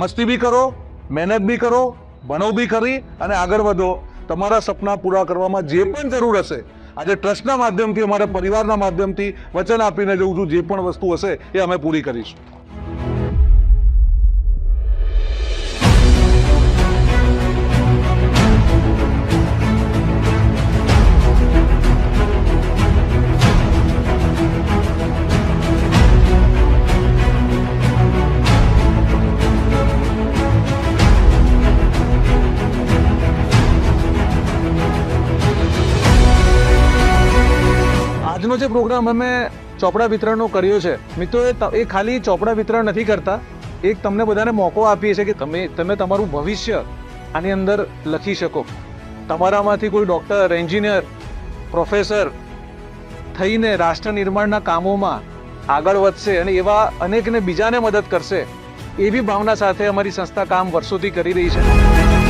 મસ્તી બી કરો, મહેનત બી કરો, ભણો બી ખરી અને આગળ વધો. તમારા સપના પૂરા કરવામાં જે પણ જરૂર હશે, આજે ટ્રસ્ટના માધ્યમથી, અમારા પરિવારના માધ્યમથી વચન આપીને જઉં છું, જે પણ વસ્તુ હશે એ અમે પૂરી કરીશું. આજનો જે પ્રોગ્રામ અમે ચોપડા વિતરણનો કર્યો છે મિત્રો, એ ખાલી ચોપડા વિતરણ નથી કરતા, એક તમને બધાને મોકો આપીએ છીએ કે તમે તમારું ભવિષ્ય આની અંદર લખી શકો. તમારામાંથી કોઈ ડૉક્ટર, એન્જિનિયર, પ્રોફેસર થઈને રાષ્ટ્ર નિર્માણના કામોમાં આગળ વધશે અને એવા અનેકને બીજાને મદદ કરશે, એવી ભાવના સાથે અમારી સંસ્થા કામ વર્ષોથી કરી રહી છે.